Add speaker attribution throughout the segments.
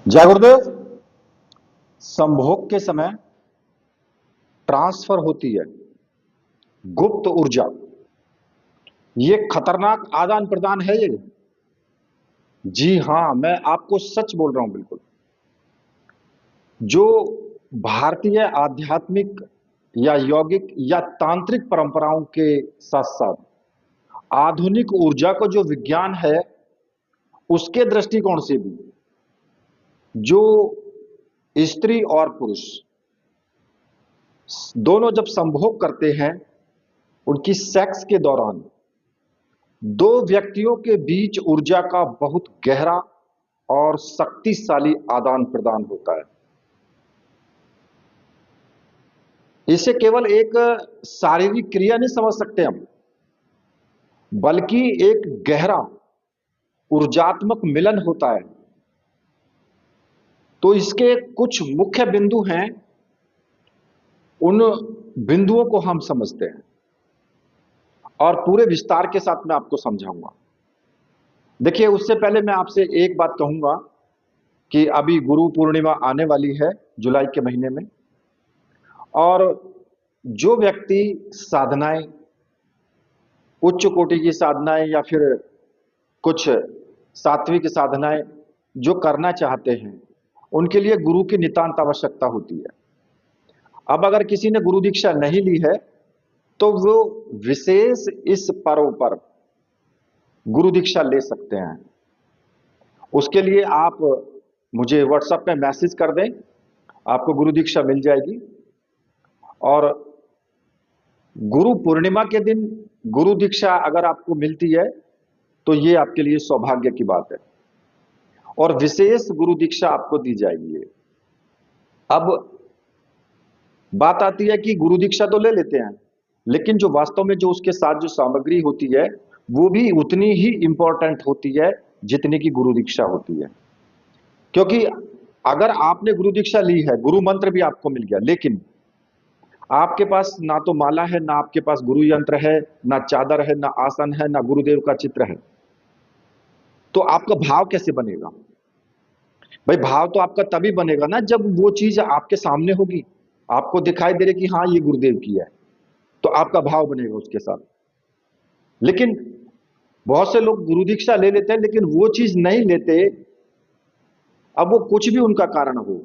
Speaker 1: जय गुरुदेव। संभोग के समय ट्रांसफर होती है गुप्त ऊर्जा। ये खतरनाक आदान प्रदान है ये। जी हां, मैं आपको सच बोल रहा हूं। बिल्कुल जो भारतीय आध्यात्मिक या यौगिक या तांत्रिक परंपराओं के साथ साथ आधुनिक ऊर्जा को जो विज्ञान है उसके दृष्टिकोण से भी जो स्त्री और पुरुष दोनों जब संभोग करते हैं उनकी सेक्स के दौरान दो व्यक्तियों के बीच ऊर्जा का बहुत गहरा और शक्तिशाली आदान प्रदान होता है। इसे केवल एक शारीरिक क्रिया नहीं समझ सकते हम, बल्कि एक गहरा ऊर्जात्मक मिलन होता है। तो इसके कुछ मुख्य बिंदु हैं, उन बिंदुओं को हम समझते हैं और पूरे विस्तार के साथ मैं आपको समझाऊंगा। देखिए, उससे पहले मैं आपसे एक बात कहूंगा कि अभी गुरु पूर्णिमा आने वाली है जुलाई के महीने में, और जो व्यक्ति साधनाएं, उच्च कोटि की साधनाएं या फिर कुछ सात्विक साधनाएं जो करना चाहते हैं, उनके लिए गुरु की नितांत आवश्यकता होती है। अब अगर किसी ने गुरु दीक्षा नहीं ली है तो वो विशेष इस पर्व पर गुरु दीक्षा ले सकते हैं। उसके लिए आप मुझे व्हाट्सएप पे मैसेज कर दें, आपको गुरु दीक्षा मिल जाएगी। और गुरु पूर्णिमा के दिन गुरु दीक्षा अगर आपको मिलती है तो ये आपके लिए सौभाग्य की बात है और विशेष गुरु दीक्षा आपको दी जाएगी। अब बात आती है कि गुरु दीक्षा तो ले लेते हैं, लेकिन जो वास्तव में जो उसके साथ जो सामग्री होती है वो भी उतनी ही इंपॉर्टेंट होती है जितनी की गुरु दीक्षा होती है। क्योंकि अगर आपने गुरु दीक्षा ली है, गुरु मंत्र भी आपको मिल गया, लेकिन आपके पास ना तो माला है, ना आपके पास गुरु यंत्र है, ना चादर है, ना आसन है, ना गुरुदेव का चित्र है, तो आपका भाव कैसे बनेगा? भाई, भाव तो आपका तभी बनेगा ना जब वो चीज आपके सामने होगी, आपको दिखाई दे रही कि हाँ ये गुरुदेव की है, तो आपका भाव बनेगा उसके साथ। लेकिन बहुत से लोग गुरु दीक्षा ले लेते हैं लेकिन वो चीज नहीं लेते, अब वो कुछ भी उनका कारण हो।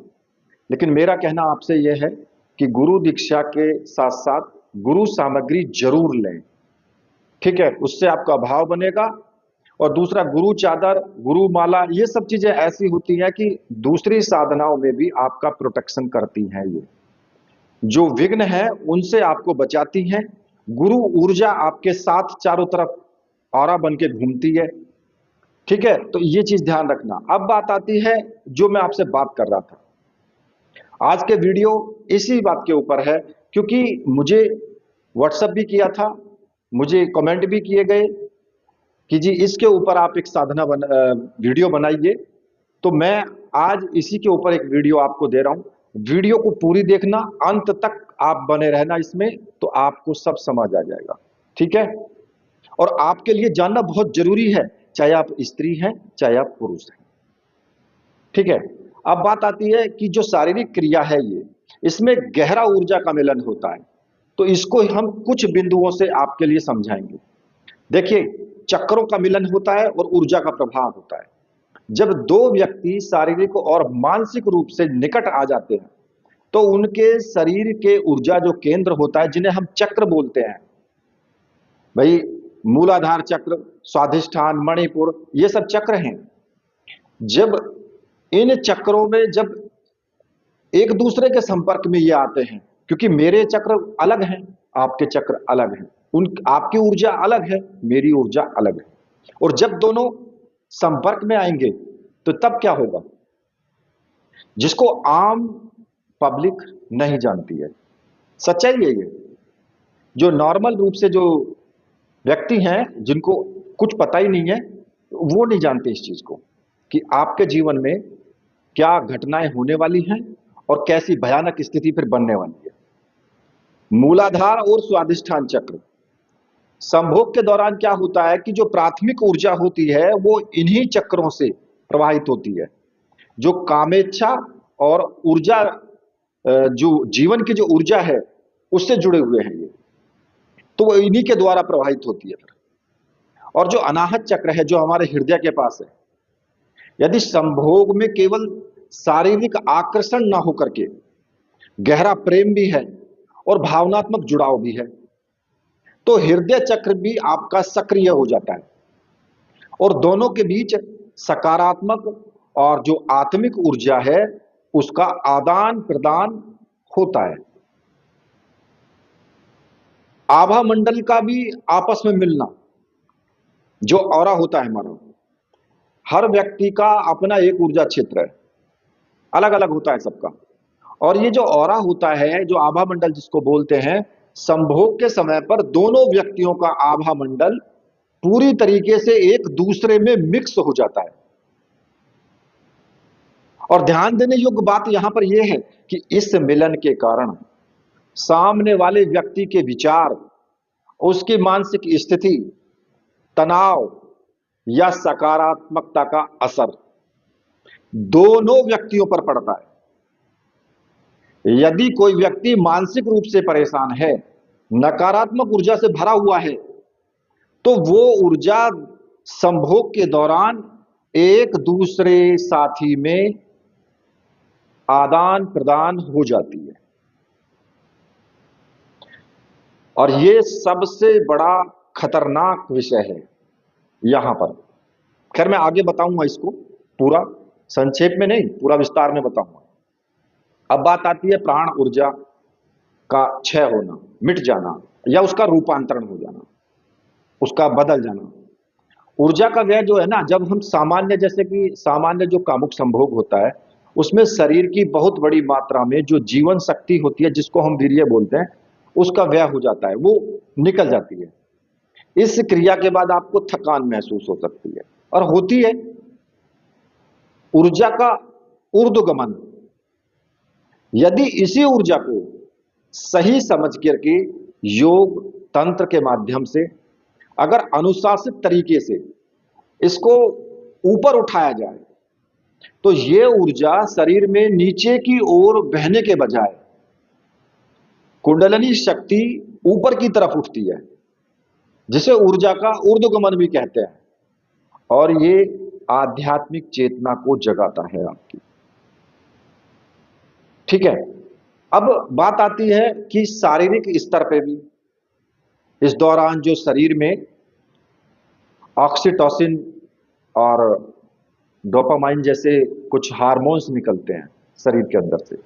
Speaker 1: लेकिन मेरा कहना आपसे यह है कि गुरु दीक्षा के साथ साथ गुरु सामग्री जरूर लें, ठीक है? उससे आपका भाव बनेगा। और दूसरा, गुरु चादर, गुरु माला, ये सब चीजें ऐसी होती हैं कि दूसरी साधनाओं में भी आपका प्रोटेक्शन करती हैं। ये जो विघ्न है उनसे आपको बचाती हैं। गुरु ऊर्जा आपके साथ चारों तरफ ऑरा बन के घूमती है, ठीक है? तो ये चीज ध्यान रखना। अब बात आती है जो मैं आपसे बात कर रहा था, आज के वीडियो इसी बात के ऊपर है, क्योंकि मुझे व्हाट्सएप भी किया था, मुझे कमेंट भी किए गए कि जी इसके ऊपर आप एक साधना वीडियो बनाइए। तो मैं आज इसी के ऊपर एक वीडियो आपको दे रहा हूं। वीडियो को पूरी देखना, अंत तक आप बने रहना इसमें, तो आपको सब समझ आ जाएगा, ठीक है? और आपके लिए जानना बहुत जरूरी है, चाहे आप स्त्री हैं चाहे आप पुरुष हैं, ठीक है? अब बात आती है कि जो शारीरिक क्रिया है ये, इसमें गहरा ऊर्जा का मिलन होता है। तो इसको हम कुछ बिंदुओं से आपके लिए समझाएंगे। देखिए, चक्रों का मिलन होता है और ऊर्जा का प्रभाव होता है। जब दो व्यक्ति शारीरिक और मानसिक रूप से निकट आ जाते हैं तो उनके शरीर के ऊर्जा जो केंद्र होता है, जिन्हें हम चक्र बोलते हैं, भाई मूलाधार चक्र, स्वाधिष्ठान, मणिपुर, ये सब चक्र हैं। जब इन चक्रों में जब एक दूसरे के संपर्क में ये आते हैं, क्योंकि मेरे चक्र अलग हैं, आपके चक्र अलग हैं, आपकी ऊर्जा अलग है, मेरी ऊर्जा अलग है, और जब दोनों संपर्क में आएंगे तो तब क्या होगा, जिसको आम पब्लिक नहीं जानती है। सच्चाई है ये। जो नॉर्मल रूप से जो व्यक्ति हैं, जिनको कुछ पता ही नहीं है, वो नहीं जानते इस चीज को कि आपके जीवन में क्या घटनाएं होने वाली हैं और कैसी भयानक स्थिति फिर बनने वाली है। मूलाधार और स्वाधिष्ठान चक्र, संभोग के दौरान क्या होता है कि जो प्राथमिक ऊर्जा होती है वो इन्हीं चक्रों से प्रवाहित होती है। जो कामेच्छा और ऊर्जा, जो जीवन की जो ऊर्जा है उससे जुड़े हुए हैं ये, तो वो इन्हीं के द्वारा प्रवाहित होती है फिर। और जो अनाहत चक्र है जो हमारे हृदय के पास है, यदि संभोग में केवल शारीरिक आकर्षण ना होकर के गहरा प्रेम भी है और भावनात्मक जुड़ाव भी है, तो हृदय चक्र भी आपका सक्रिय हो जाता है और दोनों के बीच सकारात्मक और जो आत्मिक ऊर्जा है उसका आदान प्रदान होता है। आभा मंडल का भी आपस में मिलना, जो ऑरा होता है हमारा, हर व्यक्ति का अपना एक ऊर्जा क्षेत्र है, अलग अलग होता है सबका। और ये जो ऑरा होता है, जो आभा मंडल जिसको बोलते हैं, संभोग के समय पर दोनों व्यक्तियों का आभा मंडल पूरी तरीके से एक दूसरे में मिक्स हो जाता है। और ध्यान देने योग्य बात यहां पर यह है कि इस मिलन के कारण सामने वाले व्यक्ति के विचार, उसकी मानसिक स्थिति, तनाव या सकारात्मकता का असर दोनों व्यक्तियों पर पड़ता है। यदि कोई व्यक्ति मानसिक रूप से परेशान है, नकारात्मक ऊर्जा से भरा हुआ है, तो वो ऊर्जा संभोग के दौरान एक दूसरे साथी में आदान प्रदान हो जाती है। और ये सबसे बड़ा खतरनाक विषय है यहां पर। खैर मैं आगे बताऊंगा इसको, पूरा संक्षेप में नहीं, पूरा विस्तार में बताऊंगा। अब बात आती है प्राण ऊर्जा का क्षय होना, मिट जाना, या उसका रूपांतरण हो जाना, उसका बदल जाना। ऊर्जा का व्यय जो है ना, जब हम सामान्य, जैसे कि सामान्य जो कामुक संभोग होता है, उसमें शरीर की बहुत बड़ी मात्रा में जो जीवन शक्ति होती है, जिसको हम वीर्य बोलते हैं, उसका व्यय हो जाता है, वो निकल जाती है। इस क्रिया के बाद आपको थकान महसूस हो सकती है और होती है। ऊर्जा का ऊर्ध्वगमन, यदि इसी ऊर्जा को सही समझ करके योग तंत्र के माध्यम से अगर अनुशासित तरीके से इसको ऊपर उठाया जाए, तो ये ऊर्जा शरीर में नीचे की ओर बहने के बजाय कुंडलिनी शक्ति ऊपर की तरफ उठती है, जिसे ऊर्जा का ऊर्ध्वगमन भी कहते हैं। और ये आध्यात्मिक चेतना को जगाता है आपकी। ठीक है, अब बात आती है कि शारीरिक स्तर पे भी इस दौरान जो शरीर में ऑक्सीटोसिन और डोपामाइन जैसे कुछ हार्मोन्स निकलते हैं शरीर के अंदर से।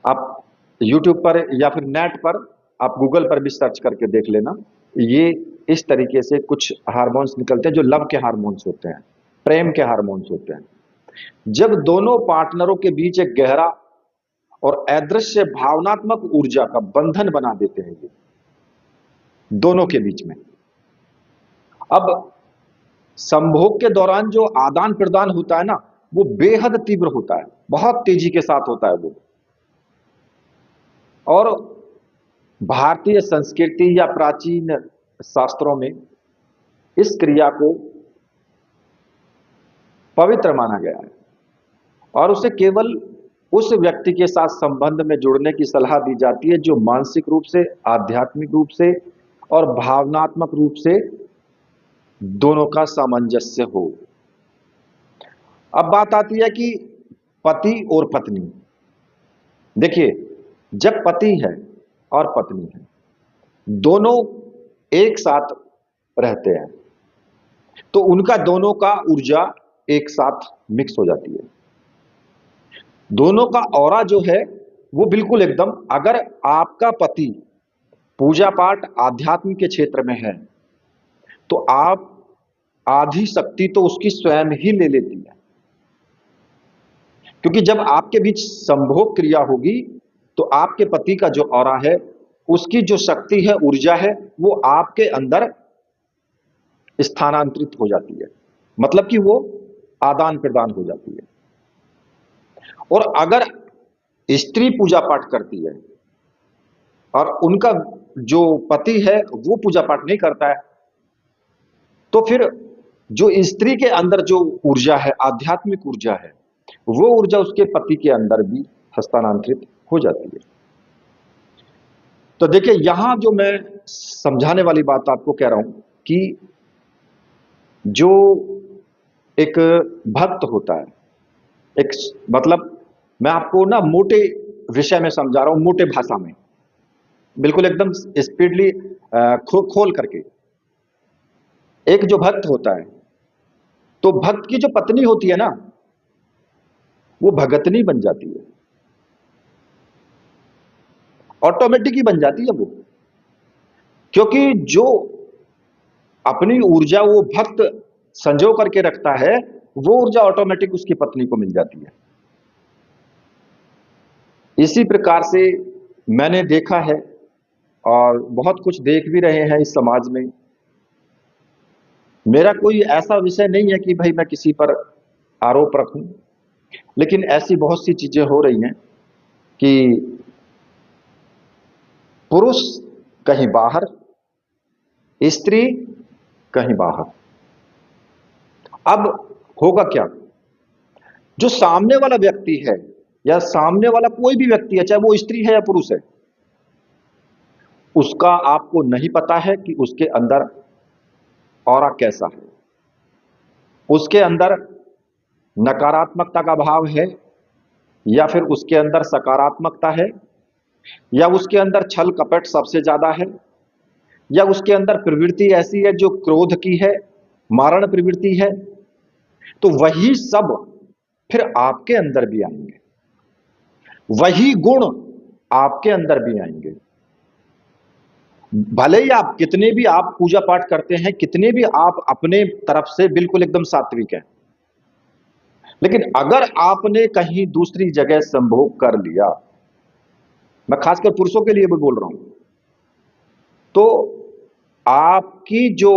Speaker 1: आप YouTube पर या फिर नेट पर, आप गूगल पर भी सर्च करके देख लेना। ये इस तरीके से कुछ हार्मोन्स निकलते हैं जो लव के हार्मोन्स होते हैं, प्रेम के हार्मोन्स होते हैं। जब दोनों पार्टनरों के बीच एक गहरा और अदृश्य भावनात्मक ऊर्जा का बंधन बना देते हैं ये दोनों के बीच में, अब संभोग के दौरान जो आदान प्रदान होता है ना, वो बेहद तीव्र होता है, बहुत तेजी के साथ होता है वो। और भारतीय संस्कृति या प्राचीन शास्त्रों में इस क्रिया को पवित्र माना गया है और उसे केवल उस व्यक्ति के साथ संबंध में जुड़ने की सलाह दी जाती है जो मानसिक रूप से, आध्यात्मिक रूप से और भावनात्मक रूप से दोनों का सामंजस्य हो। अब बात आती है कि पति और पत्नी। देखिए, जब पति है और पत्नी है, दोनों एक साथ रहते हैं, तो उनका दोनों का ऊर्जा एक साथ मिक्स हो जाती है। दोनों का ऑरा जो है वो बिल्कुल एकदम, अगर आपका पति पूजा पाठ आध्यात्म के क्षेत्र में है, तो आप आधी शक्ति तो उसकी स्वयं ही ले लेती है, क्योंकि जब आपके बीच संभोग क्रिया होगी तो आपके पति का जो ऑरा है, उसकी जो शक्ति है, ऊर्जा है, वो आपके अंदर स्थानांतरित हो जाती है, मतलब कि वो आदान प्रदान हो जाती है। और अगर स्त्री पूजा पाठ करती है और उनका जो पति है वो पूजा पाठ नहीं करता है, तो फिर जो स्त्री के अंदर जो ऊर्जा है, आध्यात्मिक ऊर्जा है, वो ऊर्जा उसके पति के अंदर भी हस्तांतरित हो जाती है। तो देखिए, यहां जो मैं समझाने वाली बात आपको कह रहा हूं कि जो एक भक्त होता है, एक मतलब मैं आपको ना मोटे विषय में समझा रहा हूं, मोटे भाषा में, बिल्कुल एकदम स्पीडली खोल करके। एक जो भक्त होता है, तो भक्त की जो पत्नी होती है ना, वो भगतनी बन जाती है, ऑटोमेटिक ही बन जाती है वो। क्योंकि जो अपनी ऊर्जा वो भक्त संजो करके रखता है, वो ऊर्जा ऑटोमेटिक उसकी पत्नी को मिल जाती है। इसी प्रकार से मैंने देखा है, और बहुत कुछ देख भी रहे हैं इस समाज में। मेरा कोई ऐसा विषय नहीं है कि भाई मैं किसी पर आरोप रखूं, लेकिन ऐसी बहुत सी चीजें हो रही हैं कि पुरुष कहीं बाहर, स्त्री कहीं बाहर। अब होगा क्या? जो सामने वाला व्यक्ति है, या सामने वाला कोई भी व्यक्ति है, चाहे वो स्त्री है या पुरुष है, उसका आपको नहीं पता है कि उसके अंदर ऑरा कैसा है, उसके अंदर नकारात्मकता का भाव है, या फिर उसके अंदर सकारात्मकता है, या उसके अंदर छल कपट सबसे ज्यादा है, या उसके अंदर प्रवृत्ति ऐसी है जो क्रोध की है, मारण प्रवृत्ति है। तो वही सब फिर आपके अंदर भी आएंगे, वही गुण आपके अंदर भी आएंगे। भले ही आप कितने भी आप पूजा पाठ करते हैं, कितने भी आप अपने तरफ से बिल्कुल एकदम सात्विक हैं, लेकिन अगर आपने कहीं दूसरी जगह संभोग कर लिया, मैं खासकर पुरुषों के लिए भी बोल रहा हूं, तो आपकी जो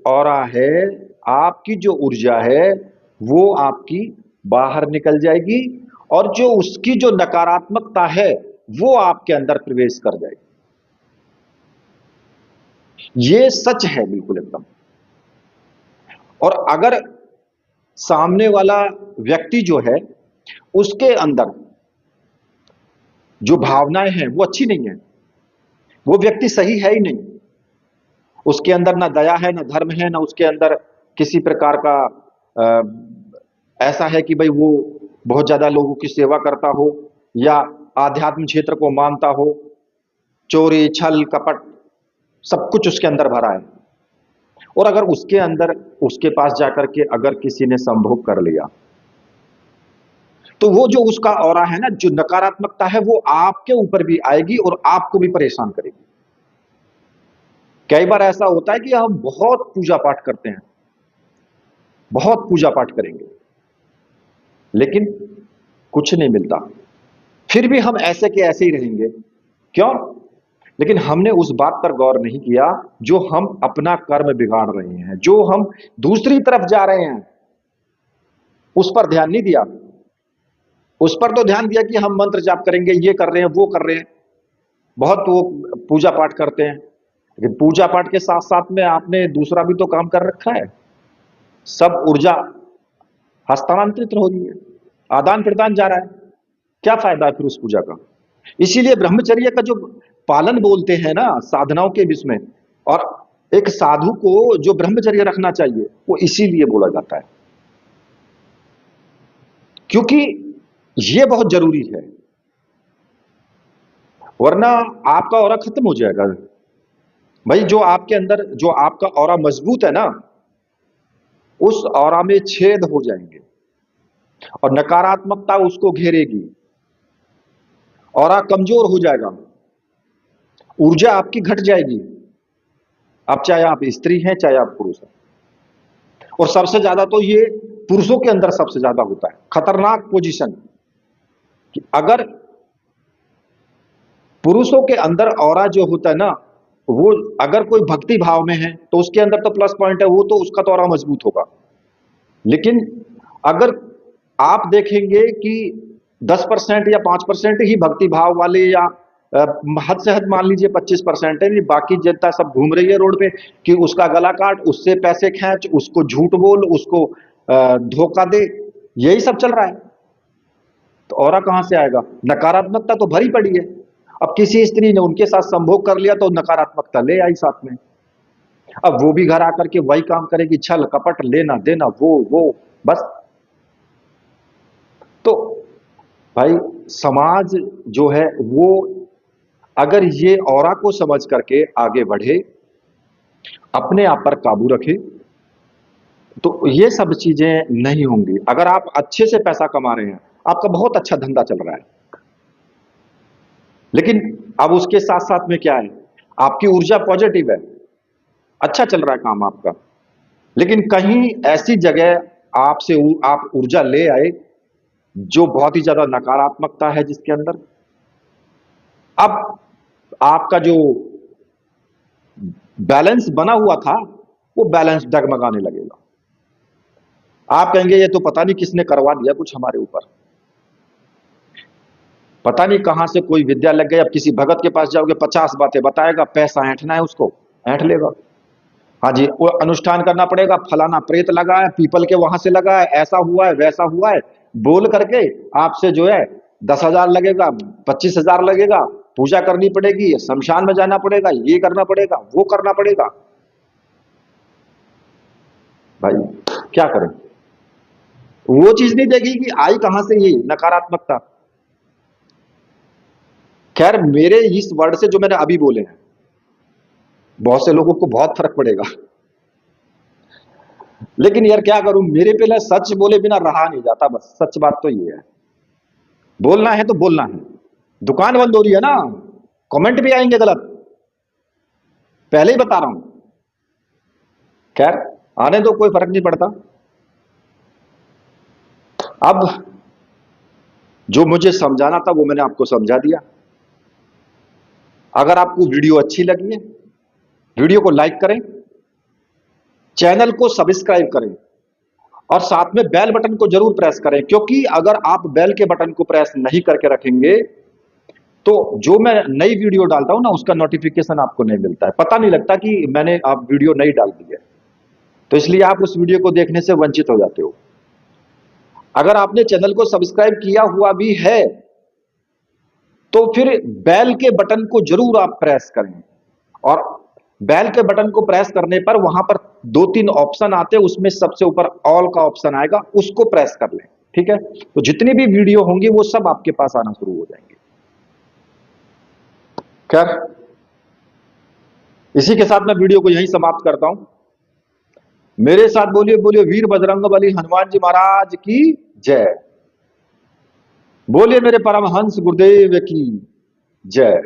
Speaker 1: ऑरा है, आपकी जो ऊर्जा है, वो आपकी बाहर निकल जाएगी, और जो उसकी जो नकारात्मकता है, वो आपके अंदर प्रवेश कर जाएगी। ये सच है बिल्कुल एकदम। और अगर सामने वाला व्यक्ति जो है, उसके अंदर जो भावनाएं हैं वो अच्छी नहीं है, वो व्यक्ति सही है ही नहीं, उसके अंदर ना दया है, ना धर्म है, ना उसके अंदर किसी प्रकार का ऐसा है कि भाई वो बहुत ज्यादा लोगों की सेवा करता हो, या आध्यात्म क्षेत्र को मानता हो, चोरी छल कपट सब कुछ उसके अंदर भरा है। और अगर उसके अंदर, उसके पास जाकर के अगर किसी ने संभोग कर लिया, तो वो जो उसका ऑरा है ना, जो नकारात्मकता है, वो आपके ऊपर भी आएगी और आपको भी परेशान करेगी। कई बार ऐसा होता है कि हम बहुत पूजा पाठ करते हैं, बहुत पूजा पाठ करेंगे, लेकिन कुछ नहीं मिलता, फिर भी हम ऐसे के ऐसे ही रहेंगे। क्यों? लेकिन हमने उस बात पर गौर नहीं किया जो हम अपना कर्म बिगाड़ रहे हैं, जो हम दूसरी तरफ जा रहे हैं, उस पर ध्यान नहीं दिया। उस पर तो ध्यान दिया कि हम मंत्र जाप करेंगे, ये कर रहे हैं, वो कर रहे हैं, बहुत वो पूजा पाठ करते हैं, लेकिन पूजा पाठ के साथ साथ में आपने दूसरा भी तो काम कर रखा है। सब ऊर्जा हस्तांतरित हो रही है, आदान प्रदान जा रहा है, क्या फायदा है फिर उस पूजा का? इसीलिए ब्रह्मचर्य का जो पालन बोलते हैं ना साधनाओं के बीच में, और एक साधु को जो ब्रह्मचर्य रखना चाहिए, वो इसीलिए बोला जाता है, क्योंकि ये बहुत जरूरी है, वरना आपका ऑरा खत्म हो जाएगा। भाई जो आपके अंदर, जो आपका ऑरा मजबूत है ना, उस ऑरा में छेद हो जाएंगे और नकारात्मकता उसको घेरेगी, ऑरा कमजोर हो जाएगा, ऊर्जा आपकी घट जाएगी। अब चाहे आप स्त्री हैं, चाहे आप पुरुष हैं, और सबसे ज्यादा तो ये पुरुषों के अंदर सबसे ज्यादा होता है, खतरनाक पोजीशन, कि अगर पुरुषों के अंदर ऑरा जो होता है ना, वो अगर कोई भक्ति भाव में है तो उसके अंदर तो प्लस पॉइंट है, वो तो उसका तो ऑरा मजबूत होगा। लेकिन अगर आप देखेंगे कि 10% या 5% ही भक्ति भाव वाले या हद से हद मान लीजिए 25% है, बाकी जनता सब घूम रही है रोड पे कि उसका गला काट, उससे पैसे खींच, उसको झूठ बोल, उसको धोखा दे, यही सब चल रहा है। तो ऑरा कहां से आएगा? नकारात्मकता तो भरी पड़ी है। अब किसी स्त्री ने उनके साथ संभोग कर लिया तो नकारात्मकता ले आई साथ में। अब वो भी घर आकर के वही काम करेगी, छल कपट, लेना देना, वो बस। तो भाई समाज जो है वो अगर ये ऑरा को समझ करके आगे बढ़े, अपने आप पर काबू रखे, तो ये सब चीजें नहीं होंगी। अगर आप अच्छे से पैसा कमा रहे हैं, आपका बहुत अच्छा धंधा चल रहा है, लेकिन अब उसके साथ साथ में क्या है, आपकी ऊर्जा पॉजिटिव है, अच्छा चल रहा है काम आपका, लेकिन कहीं ऐसी जगह आपसे आप ऊर्जा ले आए जो बहुत ही ज्यादा नकारात्मकता है जिसके अंदर, अब आपका जो बैलेंस बना हुआ था वो बैलेंस डगमगाने लगेगा। आप कहेंगे ये तो पता नहीं किसने करवा दिया कुछ हमारे ऊपर, पता नहीं कहां से कोई विद्या लग गई। अब किसी भगत के पास जाओगे 50 बातें बताएगा, पैसा ऐंठना है उसको, ऐंठ लेगा। हाँ जी, वो अनुष्ठान करना पड़ेगा, फलाना प्रेत लगा है, पीपल के वहां से लगा है, ऐसा हुआ है, वैसा हुआ है, बोल करके आपसे जो है 10,000 लगेगा, 25,000 लगेगा, पूजा करनी पड़ेगी, शमशान में जाना पड़ेगा, ये करना पड़ेगा, वो करना पड़ेगा। भाई क्या करें? वो चीज नहीं देगी कि आई कहां से ये नकारात्मकता। खैर, मेरे इस वर्ड से जो मैंने अभी बोले हैं, बहुत से लोगों को बहुत फर्क पड़ेगा, लेकिन यार क्या करूं, मेरे पे ना सच बोले बिना रहा नहीं जाता। बस सच बात तो ये है, बोलना है तो बोलना है। दुकान बंद हो रही है ना, कमेंट भी आएंगे गलत, पहले ही बता रहा हूं। खैर, आने दो, कोई फर्क नहीं पड़ता। अब जो मुझे समझाना था वो मैंने आपको समझा दिया। अगर आपको वीडियो अच्छी लगी है, वीडियो को लाइक करें, चैनल को सब्सक्राइब करें और साथ में बेल बटन को जरूर प्रेस करें, क्योंकि अगर आप बेल के बटन को प्रेस नहीं करके रखेंगे तो जो मैं नई वीडियो डालता हूं ना, उसका नोटिफिकेशन आपको नहीं मिलता है, पता नहीं लगता कि मैंने आप वीडियो नई डाल दी है, तो इसलिए आप उस वीडियो को देखने से वंचित हो जाते हो। अगर आपने चैनल को सब्सक्राइब किया हुआ भी है तो फिर बेल के बटन को जरूर आप प्रेस करें, और बेल के बटन को प्रेस करने पर वहां पर 2-3 ऑप्शन आते हैं, उसमें सबसे ऊपर ऑल का ऑप्शन आएगा, उसको प्रेस कर लें। ठीक है, तो जितनी भी वीडियो होंगी वो सब आपके पास आना शुरू हो जाएंगे। खैर, इसी के साथ मैं वीडियो को यहीं समाप्त करता हूं। मेरे साथ बोलिए, बोलिए वीर बजरंगबली हनुमान जी महाराज की जय। बोलिए मेरे परमहंस गुरुदेव की जय।